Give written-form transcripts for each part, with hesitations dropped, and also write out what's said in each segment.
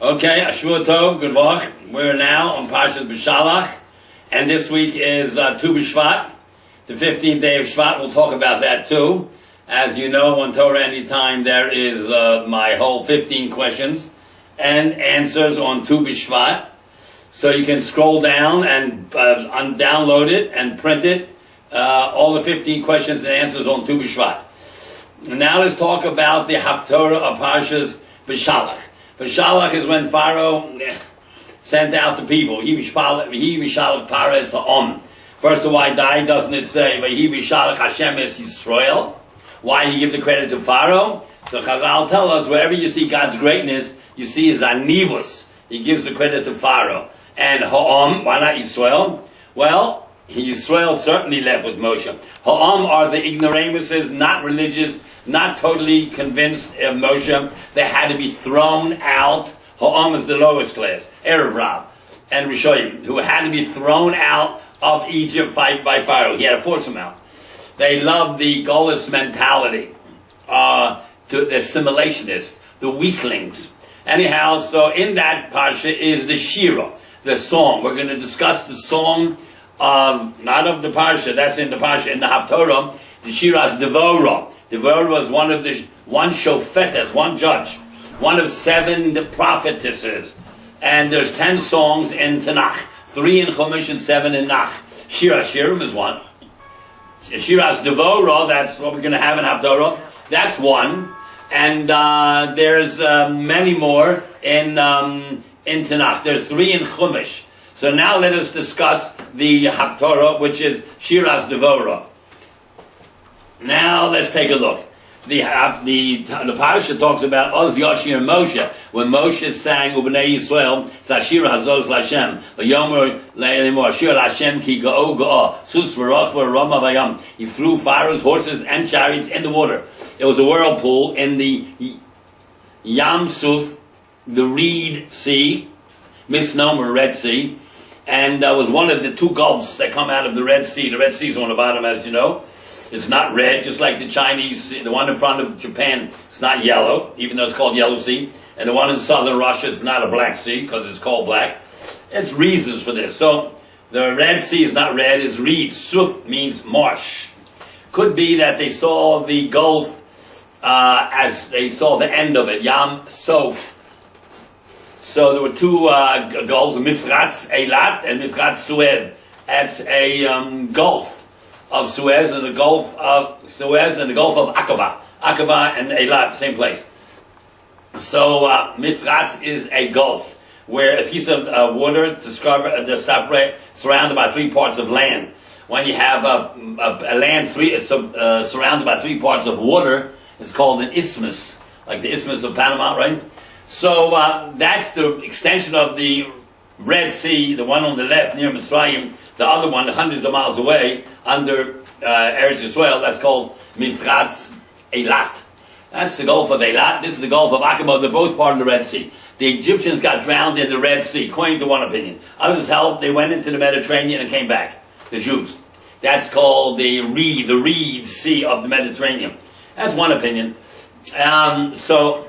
Okay, Ashua Tov, good luck. We're now on Pashas B'Shalach, and this week is Bshvat, the 15th day of Shvat. We'll talk about that too. As you know, on Torah Anytime, there is my whole 15 questions and answers on Bshvat. So you can scroll down and download it and print it, all the 15 questions and answers on Bshvat. And now let's talk about the Haftorah of Pashas B'Shalach. B'Shalach is when Pharaoh sent out the people. He B'Shalach Pares Ha'om. First of why died, doesn't it say, He B'Shalach Hashem es Yisrael? Why do you give the credit to Pharaoh? So Chazal tell us, wherever you see God's greatness, you see his anivus. He gives the credit to Pharaoh. And Ha'om, why not Yisrael? Well, Yisrael certainly left with Moshe. Ha'om are the ignoramuses, not religious, not totally convinced of Moshe. They had to be thrown out. Ha'om is the lowest class. Erev Rab and Rishoyim, who had to be thrown out of Egypt by Pharaoh. He had to force them out. They loved the Golis mentality, the assimilationists, the weaklings. Anyhow, so in that Parsha is the Shira, the song. We're going to discuss the song of, not of the Parsha, that's in the Parsha, in the Haftorah, the Shira's Devorah. Devorah was one shofetes, one judge, one of 7 prophetesses. And there's 10 songs in Tanakh, 3 in Chumash and 7 in Nach. Shira Shirim is one. Shira's Devorah, that's what we're going to have in Haftorah, that's one. And there's many more in Tanakh. There's 3 in Chumash. So now let us discuss the Haftorah, which is Shira's Devorah. Now let's take a look. The parasha talks about Oz Yoshir Moshe, when Moshe sang Ubnei Yisrael Zashir Hazos Lashem Vayomer Le'emor Shir Lashem Ki Ga'o Ga'o Sus V'Roch V'Rama Vayam. He threw Pharaoh's horses and chariots in the water. It was a whirlpool in the Yam Suf, the Reed Sea, misnomer Red Sea, and was one of the 2 gulfs that come out of the Red Sea. The Red Sea is on the bottom, as you know. It's not red, just like the Chinese, the one in front of Japan, it's not yellow, even though it's called Yellow Sea. And the one in southern Russia, it's not a Black Sea, because it's called black. It's reasons for this. So, the Red Sea is not red, it's reed. Suf means marsh. Could be that they saw the Gulf as they saw the end of it, Yam Sof. So there were 2 gulfs, Mifratz Eilat and Mifratz Suez. That's a gulf of Suez and the Gulf of Suez and the Gulf of Aqaba. Aqaba and Eilat, same place. So Mifratz is a gulf where a piece of water surrounded by 3 parts of land. When you have a land surrounded by 3 parts of water, it's called an isthmus, like the Isthmus of Panama, right? So that's the extension of the Red Sea, the one on the left near Mitzrayim, the other one hundreds of miles away under Eretz Yisrael, that's called Mifratz Eilat. That's the Gulf of Eilat. This is the Gulf of Aqaba. They're both part of the Red Sea. The Egyptians got drowned in the Red Sea, according to one opinion. Others held they went into the Mediterranean and came back, the Jews. That's called the Reed Sea of the Mediterranean. That's one opinion. So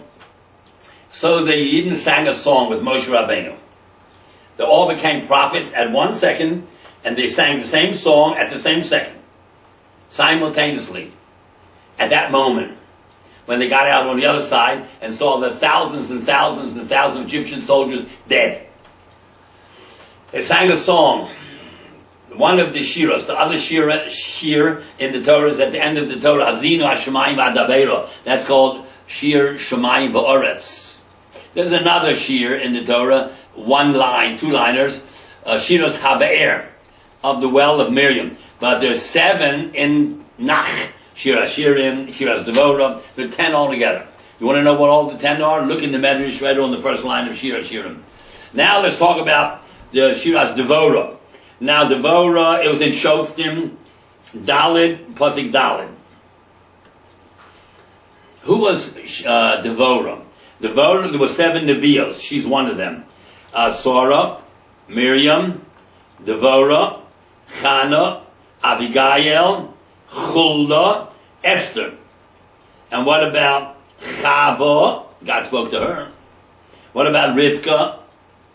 they even sang a song with Moshe Rabbeinu. They all became prophets at 1 second, and they sang the same song at the same second, simultaneously, at that moment, when they got out on the other side and saw the thousands and thousands and thousands of Egyptian soldiers dead. They sang a song, one of the shiras. The other shir in the Torah is at the end of the Torah, Hazinu HaShemayim V'Adabeira. That's called Shir Shemayim V'Oretz. There's another shir in the Torah, 1 line, 2-liners, Shiras HaBe'er, of the well of Miriam. But there's 7 in Nach, Shiras Shirim, Shiras Devorah. There are 10 altogether. You want to know what all the 10 are? Look in the Medrash right on the first line of Shiras Shirim. Now let's talk about the Shiras Devorah. Now Devorah, it was in Shoftim, Dalid, Pasik Dalid. Who was Devorah? Devorah, there were 7 Nevios. She's one of them. Sarah, Miriam, Devorah, Chana, Abigail, Huldah, Esther. And what about Chava? God spoke to her. What about Rivka?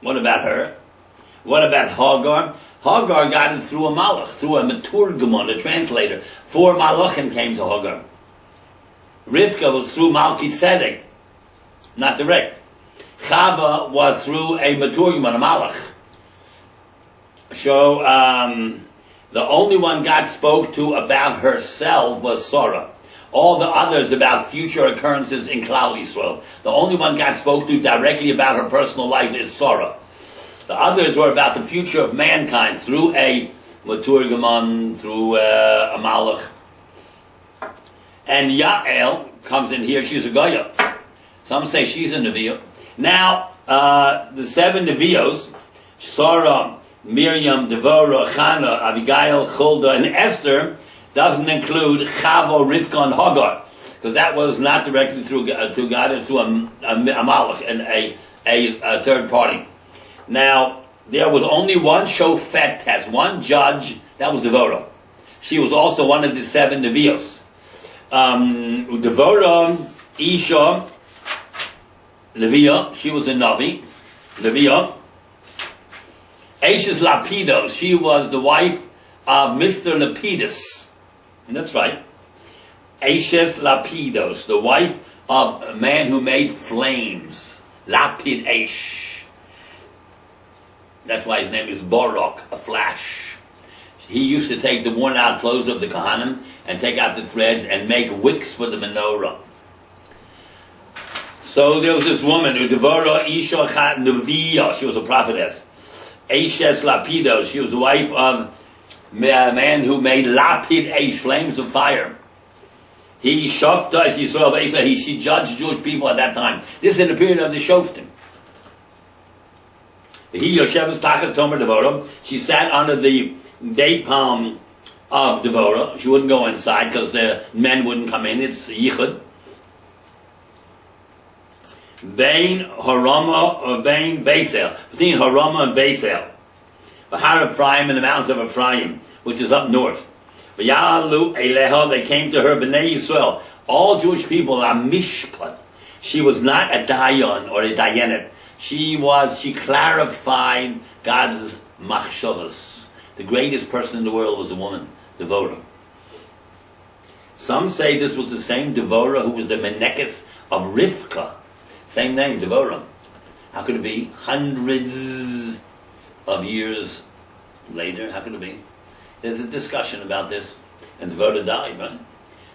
What about her? What about Hagar? Hagar got it through a malach, through a meturgamon, a translator. 4 malachim came to Hagar. Rivka was through Malki Tzedek, not direct. Chava was through a meturgamon, a malach. So, the only one God spoke to about herself was Sarah. All the others about future occurrences in Klal Yisrael. The only one God spoke to directly about her personal life is Sarah. The others were about the future of mankind through a Maturgamon, through a Malach. And Yael comes in here, she's a Goya. Some say she's a Neviah. Now, the 7 Nevios, Sarah, Miriam, Devorah, Chana, Abigail, Chulda, and Esther, doesn't include Chava, Rivka, and Hagar, because that was not directly through God, it's through a Malach and a third party. Now, there was only one shofet test, one judge, that was Devorah. She was also one of the 7 Nevios. Devorah, Isha, Leviah, she was a Navi, Leviah. Ashes Lapidos, she was the wife of Mr. Lapidus. And that's right. Ashes Lapidos, the wife of a man who made flames. Lapid Aish. That's why his name is Barak, a flash. He used to take the worn out clothes of the Kohanim and take out the threads and make wicks for the menorah. So there was this woman who Devorah Isha Neviah, she was a prophetess. Ashes Lapidos, she was the wife of a man who made Lapid Eish, flames of fire. He Shofta, as Yisrael, she judged Jewish people at that time. This is in the period of the Shoftim. He Yosef Tachat Tomer Devorah. She sat under the date palm of Devorah. She wouldn't go inside because the men wouldn't come in. It's Yichud. Bain Harama or Bain Beisel. Between Harama and Beisel. Bahar Ephraim in the mountains of Ephraim, which is up north. V'yalu Eleha, they came to her, B'nai Yisrael. All Jewish people are mishpat. She was not a dayan or a dayanet. She clarified God's machshavas. The greatest person in the world was a woman, Devorah. Some say this was the same Devorah who was the menekes of Rivka. Same name, Devorah. How could it be? Hundreds of years later, how could it be? There's a discussion about this, and Devorah died, right?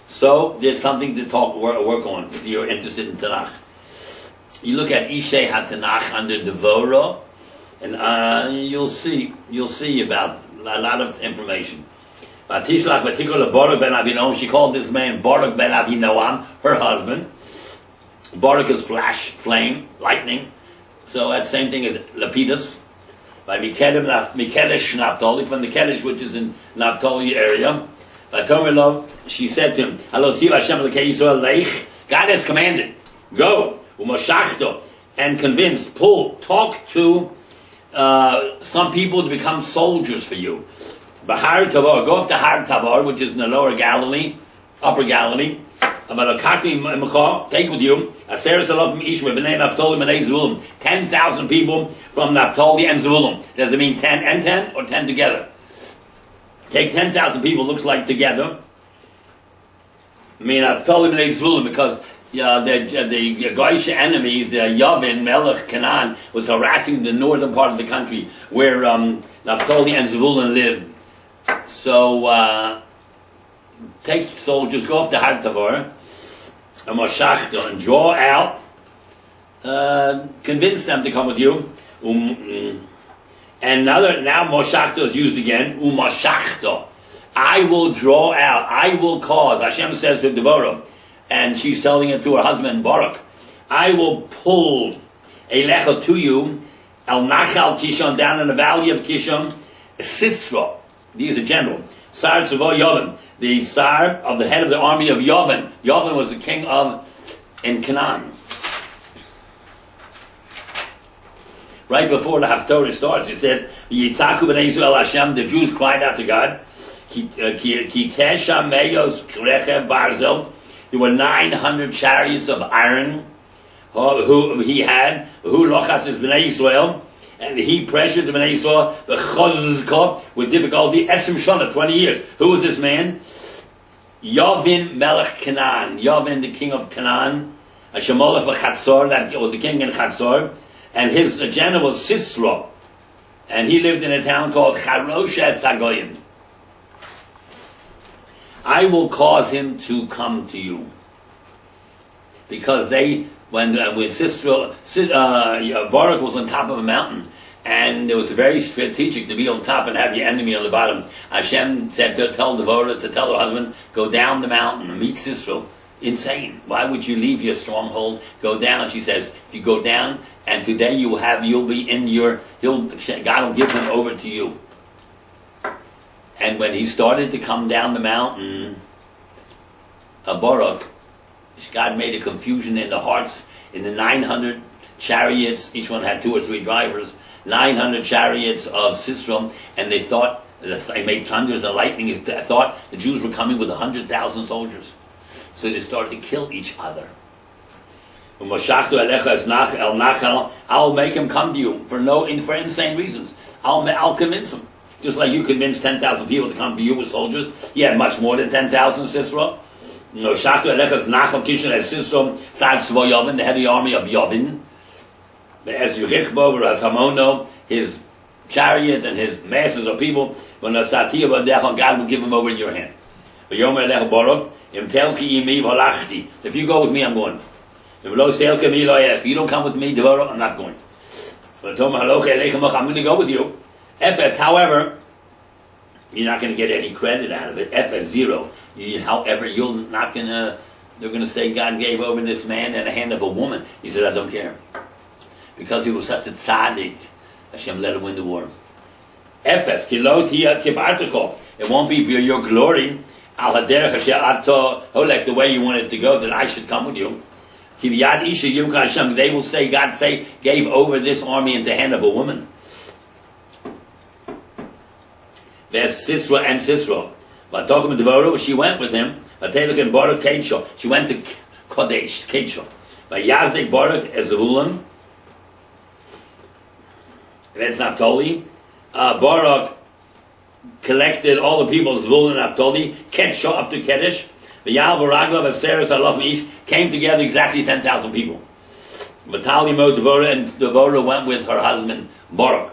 So there's something to work on if you're interested in Tanakh. You look at Ishei HaTanakh under Devorah, and you'll see about a lot of information. Tishlach particular Barak ben Abinoam, she called this man Barak ben Abinoam, her husband. Barak is flash, flame, lightning. So that's the same thing as Lapidus. By Mikedesh Naphtali, from the Kedesh, which is in Naphtali area. By Tomer, she said to him, God has commanded, go, and convince, pull, talk to some people to become soldiers for you. Bahar Tavar, go up to Har Tavar, which is in the lower Galilee, upper Galilee. Take with you 10,000 people from Naphtali and Zvulun. Does it mean 10 and 10 or 10 together? Take 10,000 people, looks like together. I mean Naphtali and Zvulun, because the Goyish enemies, Yavin, Melech, Canaan, was harassing the northern part of the country where Naphtali and Zvulun lived. So take soldiers, go up to Har Tavar, and draw out, convince them to come with you. And now Moshachta is used again. Umashachta. I will draw out, I will cause. Hashem says to Devorah, and she's telling it to her husband Barak, I will pull Elecha to you, El Nachal Kishon, down in the valley of Kishon, Sisra. These are general. Sar Tzavo Yavin, the Sar of the head of the army of Yavin. Yavin was the king in Canaan. Right before the Haftorah starts, it says, Yitzaku b'nei Yisrael Hashem, the Jews cried out to God, Ki tesha meyos rechev barzel, there were 900 chariots of iron, who he had, who lochas is Bnei Yisrael, and he pressured the Bnei Yisrael, the chazuzka, with difficulty, Esrim Shana, 20 years. Who was this man? Yavin Melech Canaan. Yavin, the king of Canaan. Shemolech b'Chatzor, that was the king in Chatzor. And his agenda was Sisra. And he lived in a town called Charoshes Hagoyim. I will cause him to come to you. Because when Sisra, Barak was on top of a mountain, and it was very strategic to be on top and have your enemy on the bottom. Hashem said to tell Devorah, to tell her husband, go down the mountain and meet Sisra. Insane. Why would you leave your stronghold? Go down. She says, if you go down, and today you'll be in God will give him over to you. And when he started to come down the mountain, Barak, God made a confusion in the hearts, in the 900 chariots, each one had 2 or 3 drivers, 900 chariots of Sisra, and they thought, they made thunders and lightning, they thought the Jews were coming with 100,000 soldiers. So they started to kill each other. I'll make him come to you for insane reasons. I'll convince him. Just like you convinced 10,000 people to come to you with soldiers. He had much more than 10,000 Sisra. The heavy army of Yavin. His chariot and his masses of people, God will give him over in your hand. If you go with me, I'm going. If you don't come with me, I'm not going. I'm going to go with you. Ephes, however, you're not going to get any credit out of it. Ephes, 0. However, they're going to say God gave over this man in the hand of a woman. He said, I don't care. Because he was such a tzaddik, Hashem let him win the war. Ephes, it won't be for your glory. Like the way you want it to go, that I should come with you. They will say, God gave over this army into the hand of a woman. There's Sisra and Sisra. But talking with Devorah, she went with him. She went to Kodesh, Ketshah. By Yazdik Barak Ezavulun. That's Naphtali. Barak collected all the people of Zvulun and Naphtali, Ketshah up to Kedesh. The Yal Baraglav and Seres Alaf Mish came together exactly 10,000 people. Batali Mo Devorah, and Devorah went with her husband Barak.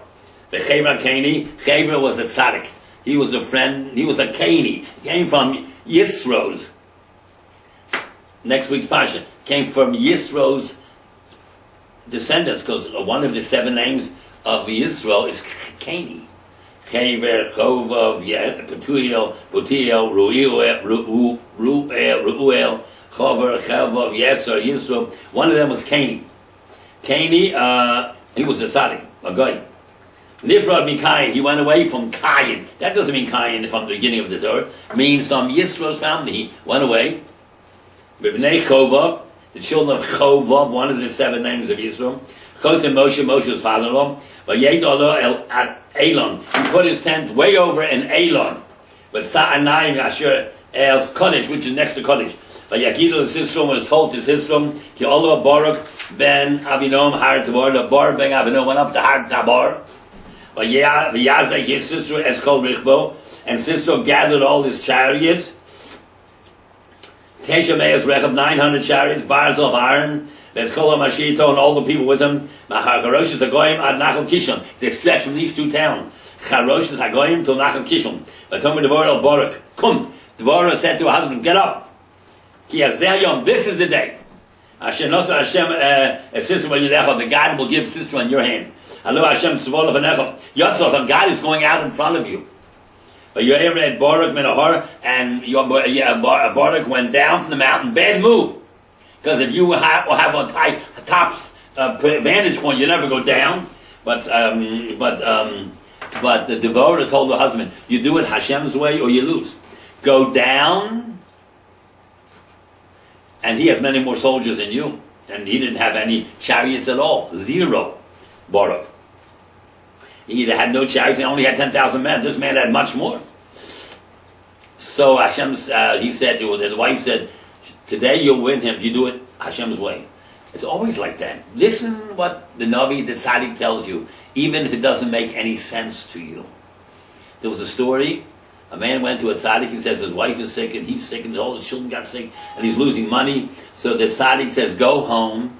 The Chevra Kani, Chevra was a tzaddik. He was a friend, he was a Kani. He came from Yisro's. Next week's Pasha came from Yisro's descendants, because one of the 7 names of Yisro is Kani. Chever, Chovav, Petuel, Ruel, Chover, Chovav, Yeser, Yisro. One of them was Kani. Kani, he was a tzaddik, a guy. Nifrad Mikayin, he went away from Kayin. That doesn't mean Kayin from the beginning of the Torah. It means from Yisro's family. He went away. B'nei Chovav, the children of Chovav, one of the 7 names of Yisro. Chosim Moshe, Moshe's father-in-law. At Elon, he put his tent way over in Elon. But Sa'anayim Asher Els Kodesh, which is next to Kodesh. But Yakido Sisrom was told to Sisrom, Ki Allah Barak ben Abinom Har Tabor, the Barak ben Abinom went up to Har Tabor. But Yazek his sister Eskol Richbo, and Sisrom gathered all his chariots. Tesha Me'ez Rechav, 900 chariots, bars of iron. Eskol Mashito and all the people with him. Macharosh is Agoyim ad Nachal Kishon. They stretched from these 2 towns. Charosh is Agoyim to Nachal Kishon. But Tomer Devorah Barak, come. Devorah said to her husband, get up. Ki Hazeh Yom, this is the day. Hashem Nosa Hashem sister Vayudecha, the God will give sister in your hand. Hello Hashem Tzvol Vanecha. Yotzot, God is going out in front of you. But Yorev at Barak Menahar, and Barak went down from the mountain. Bad move. Because if you have a top vantage point, you never go down. But the Devorah told the husband, you do it Hashem's way or you lose. Go down, and he has many more soldiers than you. And he didn't have any chariots at all. 0. Barak. He either had no chariots, he only had 10,000 men. This man had much more. So Hashem, he said to the wife said, today you'll win him if you do it Hashem's way. It's always like that. Listen what the Navi, the Tzaddik tells you, even if it doesn't make any sense to you. There was a story, a man went to a Tzaddik, he says his wife is sick, and he's sick, and all the children got sick, and he's losing money. So the Tzaddik says, go home,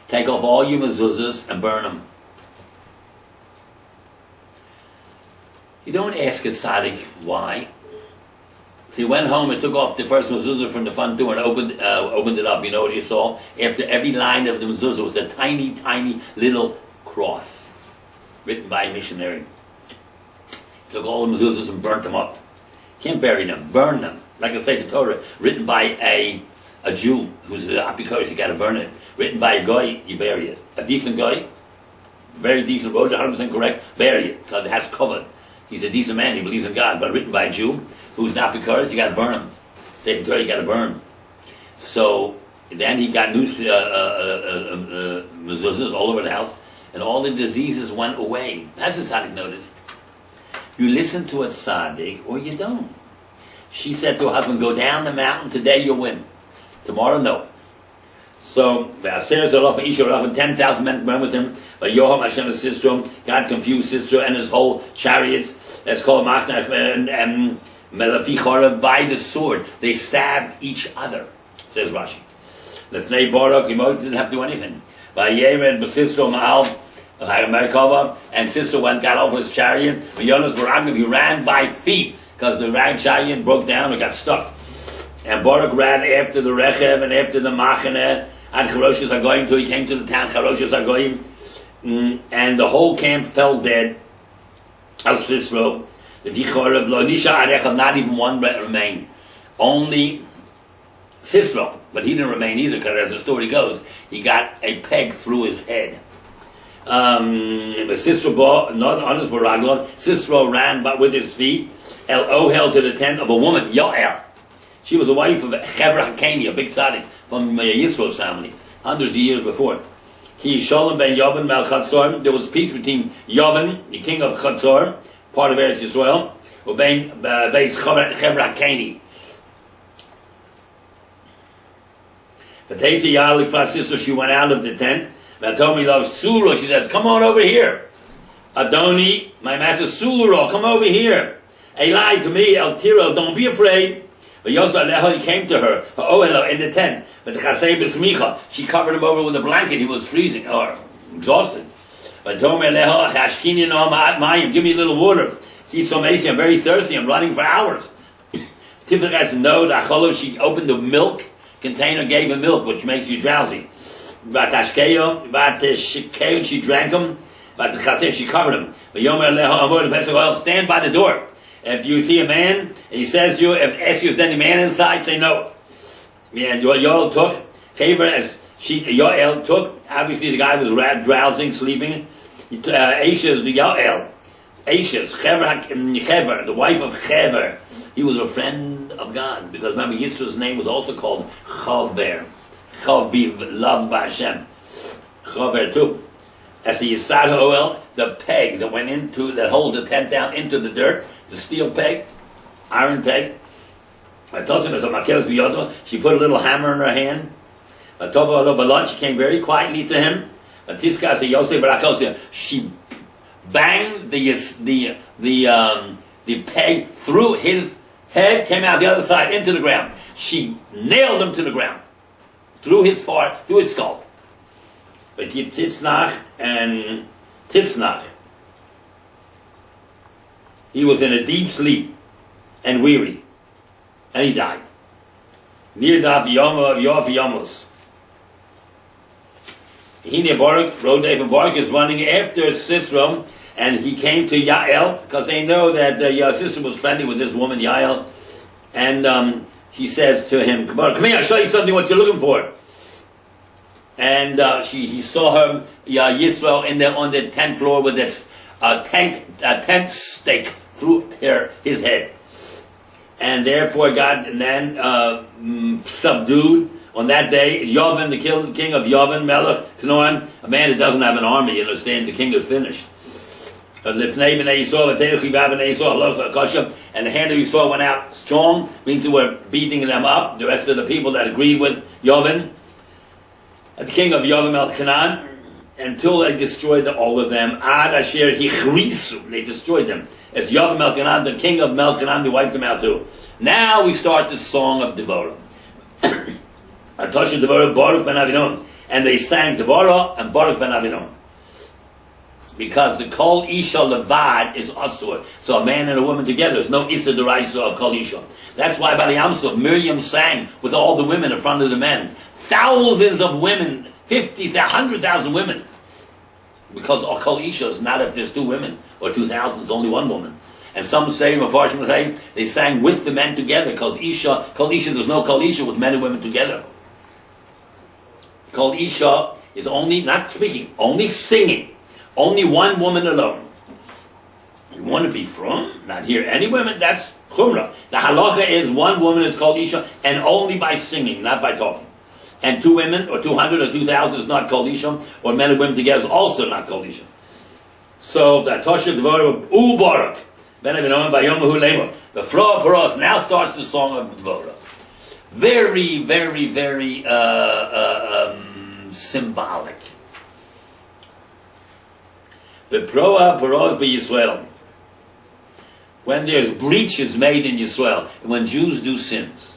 take off all your mezuzahs, and burn them. You don't ask a tzaddik why. So he went home and took off the first mezuzah from the front door and opened it up. You know what he saw? After every line of the mezuzah was a tiny, tiny little cross written by a missionary. He took all the mezuzahs and burnt them up. Can't bury them, burn them. Like I say, the Torah, written by a Jew who's an apikoros, you got to burn it. Written by a guy, you bury it. A decent guy, very decent, wrote it 100% correct, bury it because it has covered. He's a decent man, he believes in God, but written by a Jew who's not because you got to burn him. Say Torah, you got to burn him. So then he got new mezuzahs all over the house, and all the diseases went away. That's what tzaddik noticed. You listen to a tzaddik or you don't. She said to her husband, go down the mountain, today you'll win. Tomorrow, no. So, 10,000 men went with him. But Yoham Hashem and Sisra, God confused Sisra and his whole chariots. That's called Machnach and Melafi Chorav by the sword. They stabbed each other, says Rashi. Lefnei Barak, Yemot didn't have to do anything. By Yered, Sisra Ma'al, Merkava, and Sisra got off his chariot. But Yonas Baragav, he ran by feet because the rag chariot broke down and got stuck. And Barak ran after the Rechev and after the Machaneh, and Charoshas are going to, he came to the town, Charoshas are going, and the whole camp fell dead. Al Sisro, the Vichorav, Lo Nisha Arecha, not even one remained. Only Sisro, but he didn't remain either, because as the story goes, he got a peg through his head. Sisro, not on his baraglon, Sisro ran but with his feet, El Ohel to the tent of a woman, Yoel. She was a wife of Chevra Hakeni, a big tzaddik from Yisro's family, hundreds of years before. Ki Shalom ben Yavin Mel Chatzor. There was peace between Yavin, the king of Chatzor, part of Eretz Yisrael, and Beis Chevra Hakeni. The Tezi Yalik Fasisra, she went out of the tent. Natomi loves Suro. She says, come on over here. Adoni, my master Suro, come over here. Eli to me, El Tiro, don't be afraid. But Yosef he came to her, in the tent. But the Chasei B'smicha, she covered him over with a blanket. He was freezing or exhausted. But told me, give me a little water. She's so amazing. I'm very thirsty. I'm running for hours. Tifach no, she opened the milk container, gave him milk, which makes you drowsy. But she drank him. But the Chasei, she covered him. But Yomer stand by the door. If you see a man, and he says to you, asks you if there's any man inside, say no. And Yoel took, Yoel took, obviously the guy was drowsing, sleeping. Ashes, the Yoel, Ashes, Chever, the wife of Chever. He was a friend of God, because remember, Yisro's name was also called Chaver. Chaviv, loved by Hashem. Chaver too. As the Yisad Oel, the peg that went into, that holds the tent down into the dirt, the steel peg, iron peg. She put a little hammer in her hand. She came very quietly to him. She banged the peg through his head, came out the other side into the ground. She nailed him to the ground, through his skull. But Titznach and Titznach, he was in a deep sleep and weary, and he died. Near Daf Yof Yamos. Hine Barak, Rodef and Barak is running after Sisra, and he came to Yael, because they know that Sisra was friendly with this woman, Yael, and he says to him, come here, I'll show you something what you're looking for. And he saw her, Yisrael, on the 10th floor with this tent stake through his head. And therefore God then subdued on that day Yavin, the king of Yavin, Melech, Kanoan, a man that doesn't have an army, you understand, the king is finished. And the hand of Yisrael went out strong, means they were beating them up, the rest of the people that agreed with Yavin. the king of Yodam El Canaan, until they destroyed all of them. Ad Asher Hichrisu, they destroyed them. As Yodam El Canaan, the king of Mel Canaan, they wiped them out too. Now we start the song of Devorah. Atosha Devorah, Baruch ben Avinon. And they sang Devorah and Baruch ben Avinon. Because the Kol Isha Levad is Asur. So a man and a woman together. There's no Issa Deraisa of Kol Isha. That's why by the Yamsuf, Miriam sang with all the women in front of the men. Thousands of women, 50, 100,000 women. Because Kol Isha is not if there's 2 women, or 2,000, it's only 1 woman. And some say, Mepharshim say, they sang with the men together, because Kol Isha, there's no Kol Isha with men and women together. Kol Isha is only, not speaking, only singing. Only 1 woman alone. You want to be from? Not hear any women? That's Chumrah. The halacha is 1 woman is called Isha, and only by singing, not by talking. And 2 women, or 200, or 2,000 is not called Isha, or men and women together is also not called Isha. So, the Tosha Dvorah, Barak, Ben Avinon, Bayomahu Lema. The Froa Paros, now starts the song of Dvorah. Very, very, very symbolic. The Proa Paros by Yisrael. When there's breaches made in Yisrael, and when Jews do sins.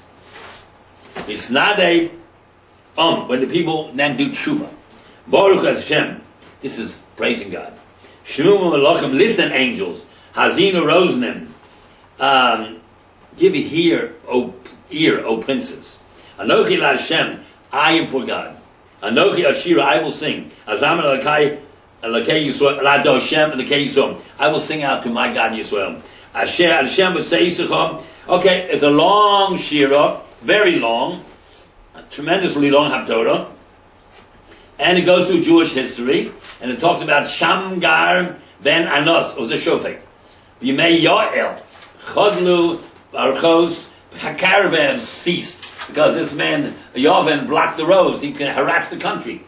It's not when the people then do tshuva. Baruch Hashem. This is praising God. Shemu Malachim, listen angels. Hazinu Rosnim. Give it ear, O princes. Anochi la Hashem, I am for God. Anochi Ashira, I will sing. Azam Elakai Yisrael, La Doshem Elakai Yisrael. I will sing out to my God Yisrael. Asher Hashem would say Yisachom. Okay, it's a long shira, very long, tremendously long Haftorah, and it goes through Jewish history, and it talks about Shamgar ben Anos, was a shofet. Yimei Yoel, Chodlu, Barchos, caravans ceased, because this man, Yovan, blocked the roads, he can harass the country.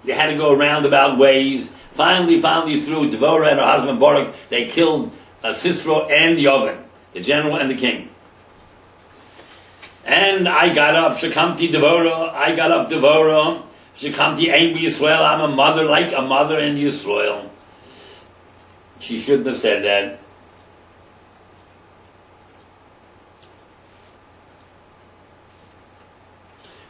They had to go roundabout ways. Finally, through Devorah and her husband Baruch, they killed Sisera and Yovan, the general and the king. And I got up, Shekamti Devorah, Shekamti Ein Yisrael, I'm a mother like a mother in Yisrael. She shouldn't have said that.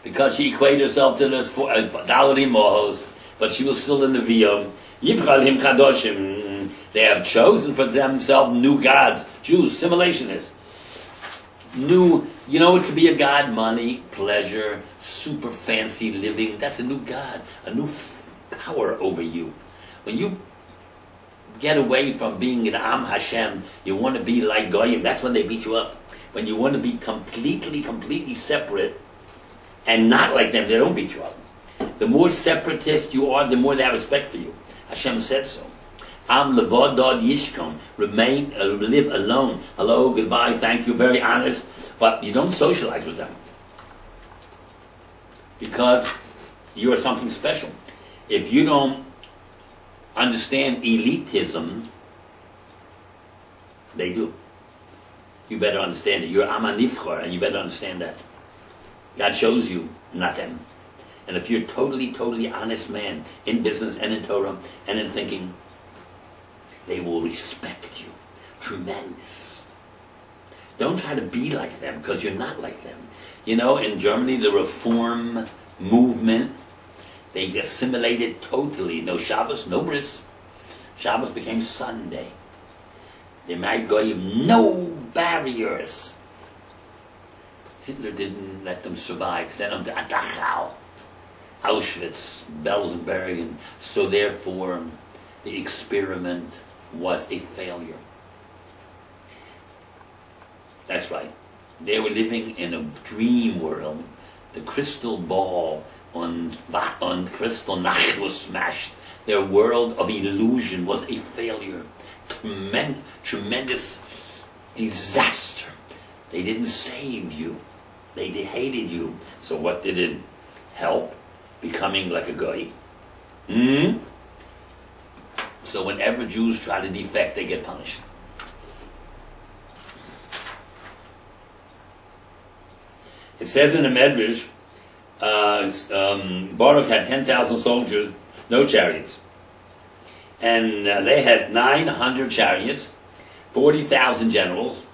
Because she equated herself to the Dalari Mohos, but she was still in the Viyom. Yivchalim Kadoshim, they have chosen for themselves new gods. Jews, simulationists. New, it could be a god, money, pleasure, super fancy living. That's a new god, a new power over you. When you get away from being an Am Hashem, you want to be like Goyim. That's when they beat you up. When you want to be completely separate and not like them, they don't beat you up. The more separatist you are, the more they have respect for you. Hashem said so. Am levodod yishkom, live alone. Hello, goodbye, thank you, very honest. But you don't socialize with them. Because you are something special. If you don't understand elitism, they do. You better understand it. You're amanifchor, and you better understand that. God shows you, not them. And if you're a totally honest man in business and in Torah and in thinking, they will respect you. Tremendous. Don't try to be like them, because you're not like them. In Germany, the Reform movement, they assimilated totally. No Shabbos, no bris. Shabbos became Sunday. They married Goyim, no barriers. Hitler didn't let them survive. Sent them to Dachau, Auschwitz, Belsenberg, and so therefore the experiment was a failure. That's right. They were living in a dream world. The crystal ball on crystal Nacht was smashed. Their world of illusion was a failure. Tremendous disaster. They didn't save you. They hated you. So what did it help? Becoming like a guy. So whenever Jews try to defect, they get punished. It says in the Medrash, Baruch had 10,000 soldiers, no chariots. And they had 900 chariots, 40,000 generals,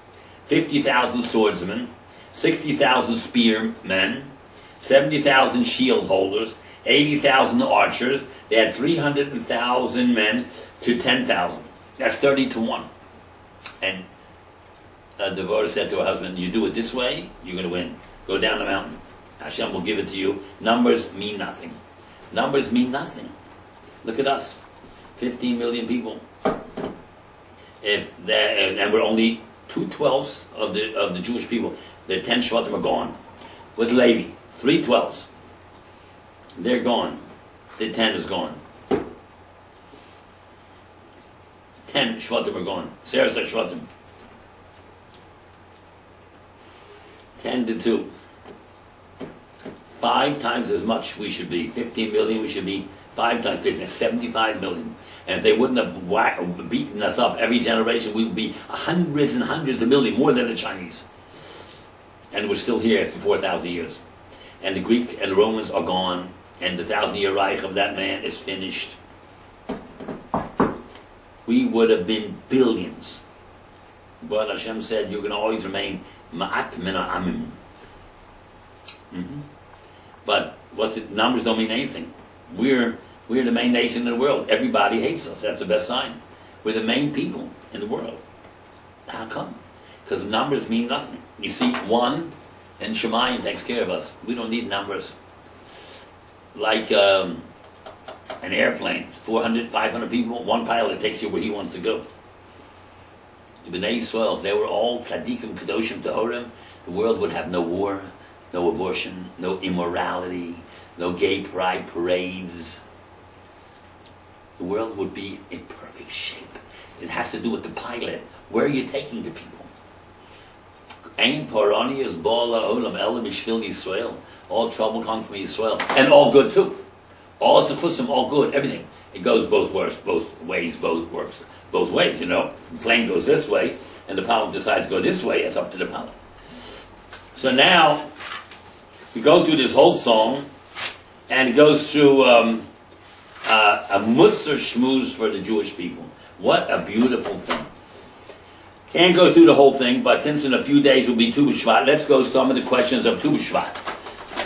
50,000 swordsmen, 60,000 spearmen, 70,000 shield holders, 80,000 archers. They had 300,000 men to 10,000. That's 30 to 1. And Devorah said to her husband, you do it this way, you're going to win. Go down the mountain. Hashem will give it to you. Numbers mean nothing. Numbers mean nothing. Look at us. 15 million people. And we're only 2/12 of the Jewish people. The 10 Shvatim are gone. With Levi, 3/12. They're gone. The 10 is gone. 10 Shvatim are gone. Sarah said Shvatim. 10 to 2. 5 times as much we should be. 15 million we should be. 5 times 15. 75 million. And if they wouldn't have beaten us up every generation, we would be hundreds and hundreds of million, more than the Chinese. And we're still here for 4,000 years. And the Greek and the Romans are gone. And the 1,000-year Reich of that man is finished. We would have been billions. But Hashem said, you're going to always remain ma'at min ha'amim. But numbers don't mean anything. We're the main nation in the world. Everybody hates us. That's the best sign. We're the main people in the world. How come? Because numbers mean nothing. You see, 1, and Shemayim takes care of us. We don't need numbers. Like an airplane, 400, 500 people, one pilot takes you where he wants to go. The Bnei Yisrael, if they were all tzaddikim, kadoshim, tahorim, the world would have no war, no abortion, no immorality, no gay pride parades. The world would be in perfect shape. It has to do with the pilot. Where are you taking the people? Ein parani is bala olam elam b'shvil Yisrael. All trouble comes from Yisrael, and all good too. All sekusim, all good, everything. It goes both ways. You know, the plane goes this way, and the pilot decides to go this way. It's up to the pilot. So now we go through this whole song, and it goes through a Musar Shmuz for the Jewish people. What a beautiful thing. Can't go through the whole thing, but since in a few days will be Tu B'Shvat, let's go some of the questions of Tu B'Shvat.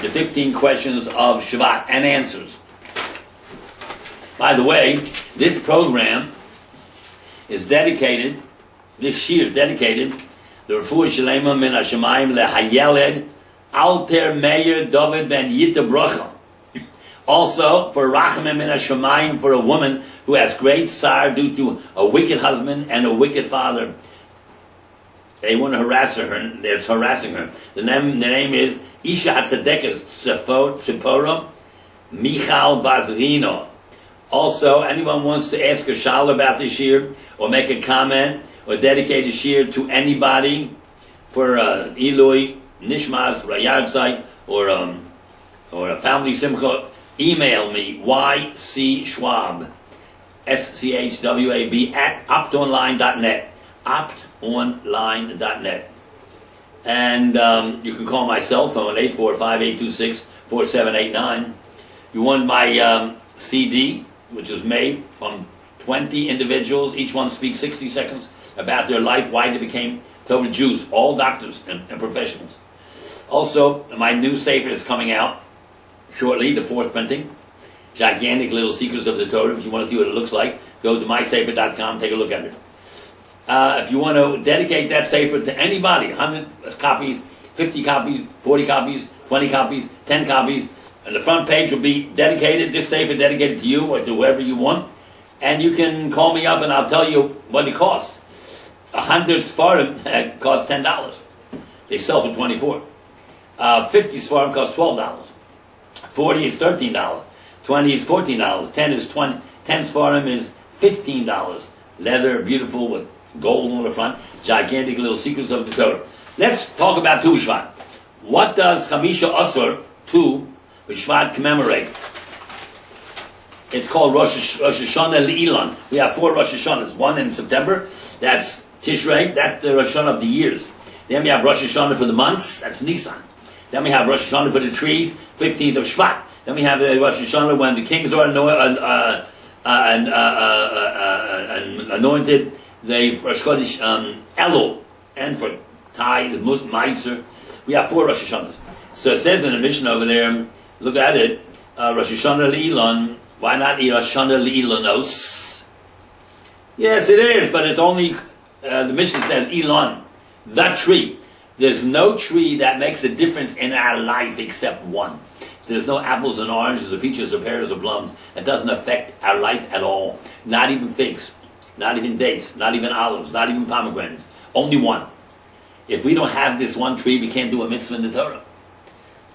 The 15 questions of Shvat and answers. By the way, this program is dedicated, this shir is dedicated, the Refuah Shalema Min HaShamayim LeHayeled Alter Meir David Ben Yita Bracha. Also, for Rachamim Min HaShamayim, for a woman who has great sorrow due to a wicked husband and a wicked father. They want to harass her, they're harassing her. The name is Isha HaTzedekes Tzipora Michal Bazrino. Also, anyone wants to ask a shal about this year, or make a comment, or dedicate a shir to anybody for Ilui, Nishmas, Rayad site, or a family simcha, email me, ycschwab, SCHWAB, at optonline.net. optonline.net. And you can call my cell phone, 845-826-4789. You want my CD, which is made from 20 individuals. Each one speaks 60 seconds about their life, why they became Torah Jews, all doctors and professionals. Also, my new sefer is coming out shortly, the 4th printing. Gigantic Little Secrets of the Torah. If you want to see what it looks like, go to mysefer.com, take a look at it. If you want to dedicate that sefer to anybody, 100 copies, 50 copies, 40 copies, 20 copies, 10 copies, and the front page will be dedicated, this sefer dedicated to you or to whoever you want. And you can call me up and I'll tell you what it costs. 100 Sfarim costs $10. They sell for $24. 50 Sfarim costs $12. 40 is $13. 20 is $14. 10 is 20. 10 Sfarim is $15. Leather, beautiful with gold on the front. Gigantic Little Secrets of the Torah. Let's talk about Tu B'Shvat. What does Chamisha Asur Tu B'Shvat commemorate? It's called Rosh Hashanah Le'ilan. We have 4 Rosh Hashanahs. One in September, that's Tishrei, that's the Rosh Hashanah of the years. Then we have Rosh Hashanah for the months, that's Nisan. Then we have Rosh Hashanah for the trees, 15th of Shvat. Then we have Rosh Hashanah when the kings are anointed. They Rosh Chodesh Elul, and for Tai, the Muslim Meiser. We have 4 Rosh Hashanahs. So it says in the Mishnah over there, look at it, Rosh Hashanah Le'ilon. Why not Rosh Hashanah Le'ilonos? Yes, it is, but it's only, the Mishnah says Elon, the tree. There's no tree that makes a difference in our life except one. There's no apples and oranges or peaches or pears or plums. It doesn't affect our life at all. Not even figs, not even dates, not even olives, not even pomegranates. Only one. If we don't have this one tree, we can't do a mitzvah in the Torah.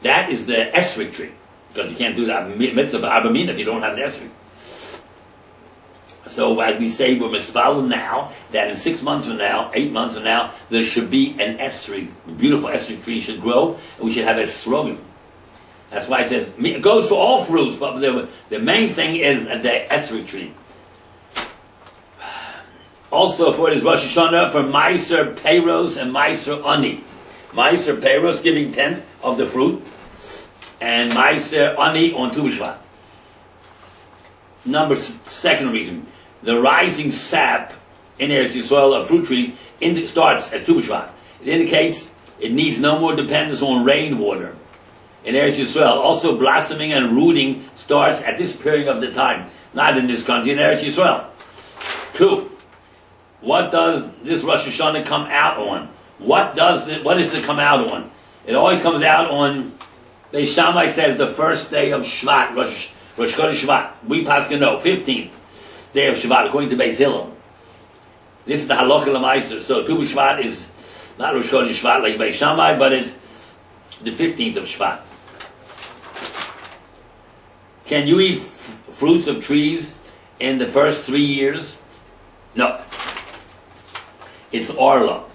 That is the esrog tree. Because you can't do that mitzvah of Abba Mina if you don't have the esrog. So as we say, we're mispalel now, that in 6 months from now, 8 months from now, there should be an esrog, a beautiful esrog tree should grow, and we should have esrogim. That's why it says, it goes for all fruits, but the main thing is the esrog tree. Also, for it is Rosh Hashanah for Meiser Peiros and Meiser Ani. Meiser Peiros giving 10th of the fruit, and Meiser Ani on Tu B'Shvat. Second reason, the rising sap in Eretz Yisrael of fruit trees starts at Tu B'Shvat. It indicates it needs no more dependence on rainwater. In Eretz Yisrael, also blossoming and rooting starts at this period of the time, not in this country, in Eretz Yisrael. 2. What does this Rosh Hashanah come out on? What does it come out on? It always comes out on, Beis Shammai says, the first day of Shvat, Rosh Chodesh Shvat. We Paskin know, 15th day of Shvat, according to Beis Hillel. This is the Halacha L'Maiser. So Tu B'Shvat is not Rosh Chodesh Shvat like Beis Shammai, but it's the 15th of Shvat. Can you eat fruits of trees in the first 3 years? No. It's Arla.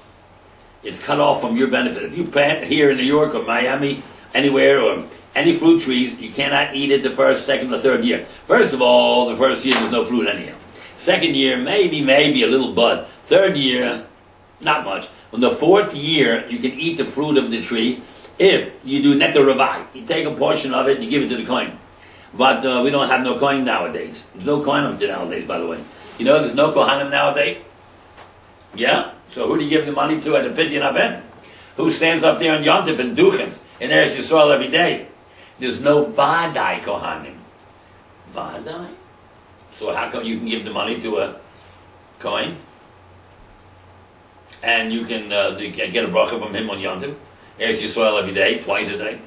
It's cut off from your benefit. If you plant here in New York or Miami, anywhere, or any fruit trees, you cannot eat it the first, second, or third year. First of all, the first year there's no fruit anyhow. Second year, maybe a little bud. Third year, not much. On the 4th year, you can eat the fruit of the tree if you do netter Rabbi. You take a portion of it and you give it to the Chaim. But we don't have no Chaim nowadays. There's no Kohanim nowadays, by the way. You know there's no Kohanim nowadays? Yeah? So who do you give the money to at the Pidyon Haben? Who stands up there on Yom Tov and Duchens in Eretz Yisrael every day? There's no Vadai Kohanim. Vadai? So how come you can give the money to a Kohen? And you can get a bracha from him on Yom Tov? Eretz Yisrael every day, twice a day.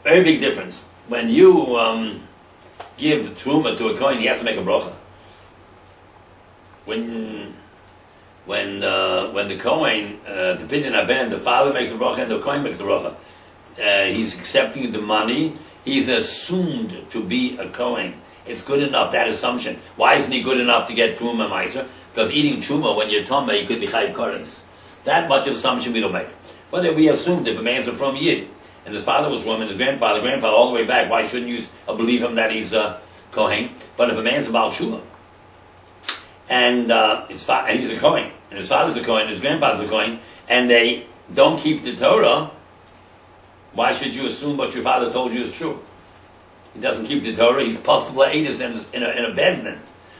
Very big difference. When you give Truma to a Kohen, he has to make a bracha. When the Kohen, the Pidyon Haben, the father makes a bracha and the Kohen makes a bracha, he's accepting the money. He's assumed to be a Kohen. It's good enough, that assumption. Why isn't he good enough to get Truma Meiser? Because eating Truma when you're Tomei, you could be Chayiv Koros. That much of assumption we don't make. But we assumed if a man's from Yid, and his father was from, and his grandfather, all the way back, why shouldn't you believe him that he's a Kohen? But if a man's a Baal Shua, and he's a Kohen, and his father's a Kohen, his grandfather's a Kohen, and they don't keep the Torah, why should you assume what your father told you is true? He doesn't keep the Torah, he's possible Aedis in a bed then.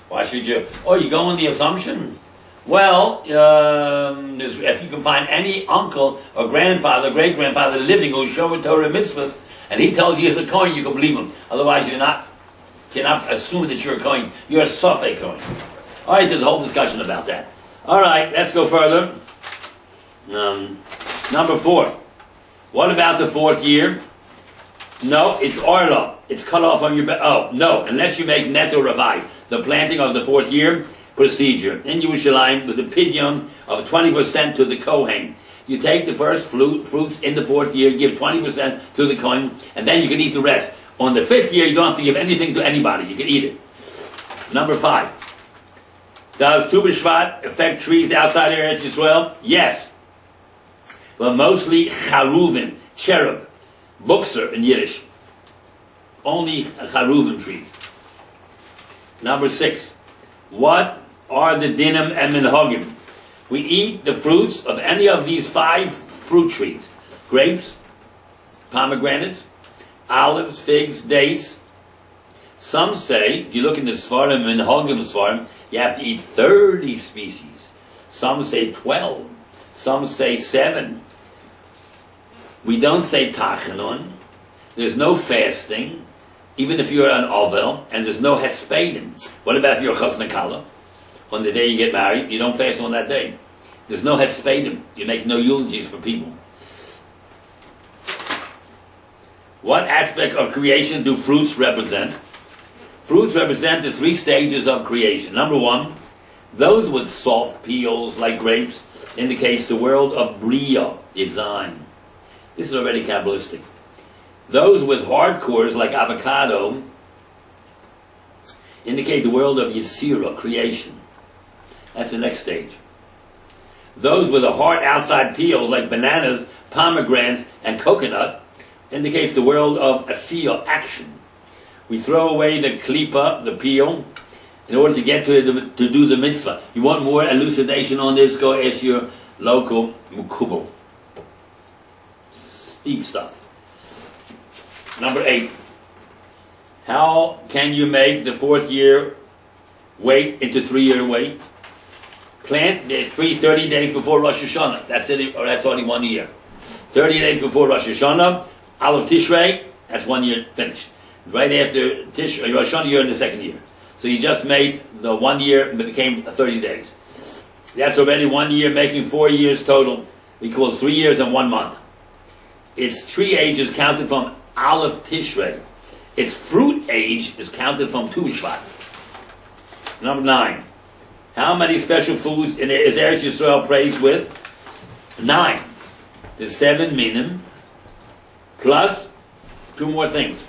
Why should you? Oh, you go on the assumption? Well, if you can find any uncle or grandfather, great-grandfather living who's showing Torah mitzvahs, and he tells you he's a Kohen, you can believe him. Otherwise, you cannot assume that you're a Kohen. You're a Sofek Kohen. All right, there's a whole discussion about that. All right, let's go further. Number 4. What about the 4th year? No, it's Arla. It's cut off on your... no, unless you make Neto Rabbi, the planting of the 4th year procedure. In Yerushalayim, with the pidyon of 20% to the Kohen. You take the first fruits in the 4th year, give 20% to the Kohen, and then you can eat the rest. On the 5th year, you don't have to give anything to anybody. You can eat it. Number 5. Does Tu B'Shvat affect trees outside Eretz Yisrael? Yes. Well, mostly charuvim, cherub, bukser in Yiddish. Only charuvim trees. Number 6. What are the dinim and minhagim? We eat the fruits of any of these 5 fruit trees. grapes, pomegranates, olives, figs, dates. Some say, if you look in the Svarim and Hogim Svarim, you have to eat 30 species. Some say 12. Some say 7. We don't say tachanun. There's no fasting, even if you're an ovel, and there's no hespedim. What about if you're chas nekala? On the day you get married, you don't fast on that day. There's no hespedim. You make no eulogies for people. What aspect of creation do fruits represent? Fruits represent the 3 stages of creation. Number 1, those with soft peels like grapes indicates the world of bria, design. This is already Kabbalistic. Those with hard cores like avocado indicate the world of Yetzirah, creation. That's the next stage. Those with a hard outside peel like bananas, pomegranates, and coconut indicates the world of Asiyah, action. We throw away the klipa, the peel, in order to get to do the mitzvah. You want more elucidation on this, go ask your local mukubal. Deep stuff. Number 8. How can you make the 4th year wait into 3-year wait? Plant the 30 days before Rosh Hashanah. That's it, or that's only 1 year. 30 days before Rosh Hashanah, Aleph Tishrei, that's 1 year finished. Right after Rosh Hashanah, you're in the 2nd year. So you just made the 1 year, it became 30 days. That's already 1 year, making 4 years total, equals 3 years and 1 month. Its tree age is counted from Aleph Tishrei. Its fruit age is counted from Tu Bshvat. Number 9. How many special foods is Eretz Yisrael praised with? 9. There's 7 minim, plus 2 more things.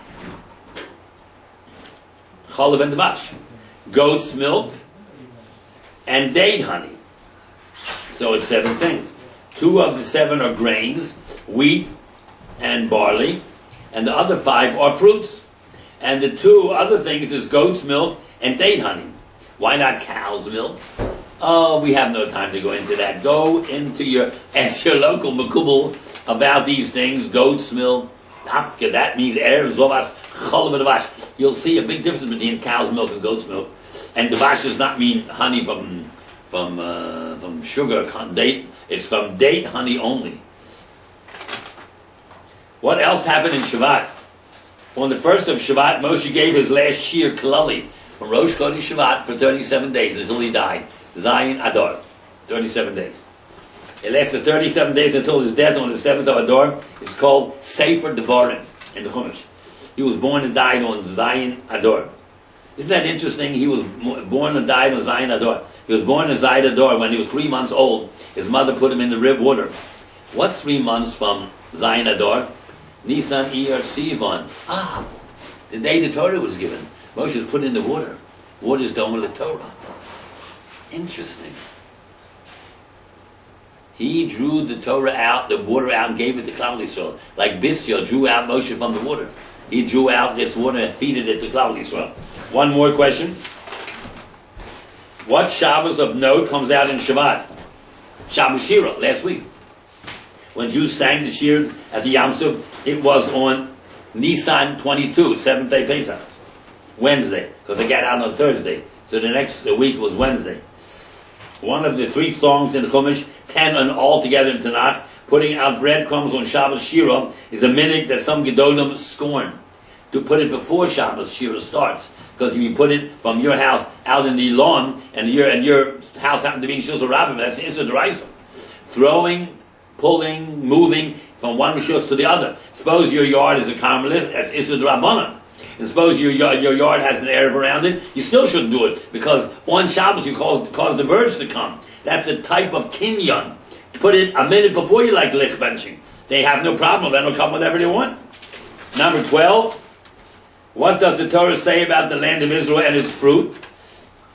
Chalav and Dvash. Goat's milk and date honey. So it's 7 things. 2 of the 7 are grains, wheat and barley, and the other 5 are fruits. And the 2 other things is goat's milk and date honey. Why not cow's milk? Oh, we have no time to go into that. Go into ask your local makubal about these things. Goat's milk, that means erev zovas chalav dvash. You'll see a big difference between cow's milk and goat's milk. And dvash does not mean honey from sugar, date. It's from date honey only. What else happened in Shabbat? On the 1st of Shabbat, Moshe gave his last shir klali from Rosh Chodesh Shabbat for 37 days until he died. Zayin Adar, 37 days. It lasted 37 days until his death on the 7th of Adar. It's called Sefer Devarim in the Chumash. He was born and died on Zayin Adar. Isn't that interesting? He was born and died on Zayin Adar. He was born in Zayin Adar when he was 3 months old. His mother put him in the rib water. What's 3 months from Zayin Adar? Nisan, Iyar, Sivan. The day the Torah was given. Moshe was put in the water. Water is the only Torah. Interesting. He drew the Torah out, the water out, and gave it to Klal Yisrael. Like Bisya drew out Moshe from the water. He drew out this water and feeded it to Klal Yisrael. One more question. What Shabbos of note comes out in Shabbat? Shabbos Shira, last week. When Jews sang the Shir at the Yom Suf, it was on Nisan 22, 7th day Pesach. Wednesday, because they got out on Thursday. So the next week was Wednesday. One of the 3 songs in the Chumash, 10 and all together in Tanakh, putting out breadcrumbs on Shabbos Shira is a minhag that some Gedolim scorn. To put it before Shabbos Shira starts. Because if you put it from your house out in the lawn, and your house happened to be in Shulchan Rabbi, that's Issa D'Oraisa. Throwing, pulling, moving from one Rishus to the other. Suppose your yard is a Carmelit, that's Issa D'Rabbanan. And suppose your yard has an Erev around it, you still shouldn't do it, because on Shabbos you cause the birds to come. That's a type of kinyan. Put it a minute before you like lich benching. They have no problem, they'll come whenever they want. Number 12, what does the Torah say about the land of Israel and its fruit?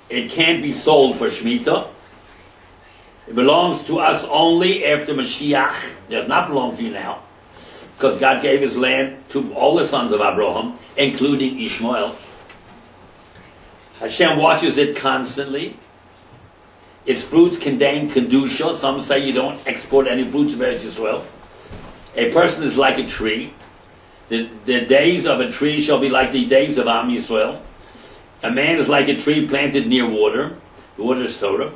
It can't be sold for Shemitah. It belongs to us only after Mashiach. It does not belong to you now. Because God gave his land to all the sons of Abraham, including Ishmael. Hashem watches it constantly. Its fruits contain Kedusha. Some say you don't export any fruits of Eretz Yisrael. A person is like a tree. The days of a tree shall be like the days of Am Yisrael. A man is like a tree planted near water. The water is Torah.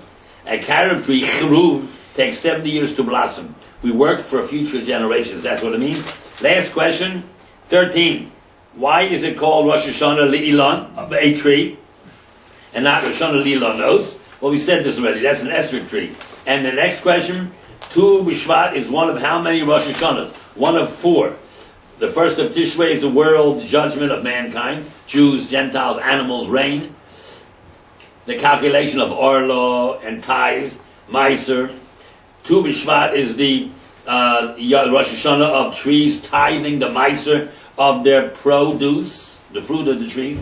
A carob tree, chruv, takes 70 years to blossom. We work for future generations. That's what it means. Last question, 13. Why is it called Rosh Hashanah Le'ilan, a tree, and not Rosh Hashanah Le'ilanos? Well, we said this already. That's an Esther tree. And the next question, Tu Bshvat is one of how many Rosh Hashanahs? One of 4. The first of Tishrei is the world judgment of mankind. Jews, Gentiles, animals, rain. The calculation of Orlo and tithes, Meiser. Tu B'Shvat is the Rosh Hashanah of trees, tithing the Meiser of their produce, the fruit of the tree.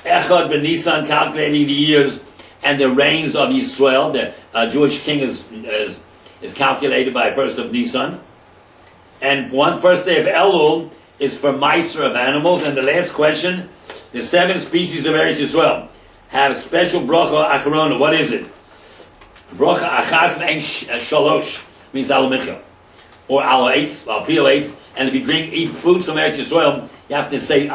Echad B'Nisan, calculating the years and the reigns of Yisrael. The Jewish king is calculated by first of Nisan. And first day of Elul is for Meiser of animals. And the last question, the 7 species of Eretz Yisrael have special bracha acharona. What is it? Bracha achas ve'en shalosh means alamicha, or aloetz, prio-eitz. And if you eat fruits from Eretz Yisrael, you have to say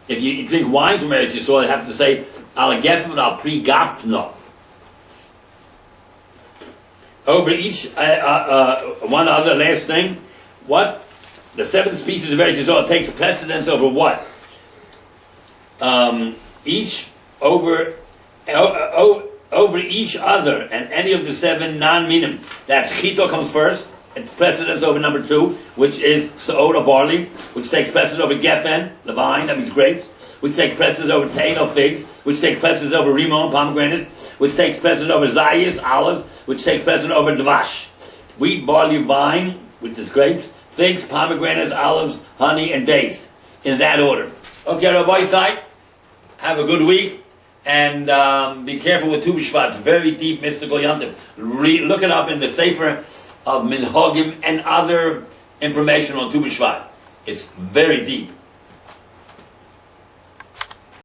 if you drink wine from Eretz Yisrael, you have to say alagefim al pri gafna. Over each one other last thing, what the 7 species of Eretz Yisrael takes precedence over what? Each over each other, and any of the 7 non-minim. That's chito comes first. It's precedence over number 2, which is saoda barley, which takes precedence over geffen, the vine, that means grapes, which takes precedence over tein or figs, which takes precedence over rimon, pomegranates, which takes precedence over zayis, olives, which takes precedence over dvash. Wheat, barley, vine, which is grapes, figs, pomegranates, olives, honey, and dates. In that order. Okay, Rabbi side, have a good week. And be careful with Tu B'Shvat. It's very deep, mystical yontif. Look it up in the Sefer of Minhagim and other information on Tu B'Shvat. It's very deep.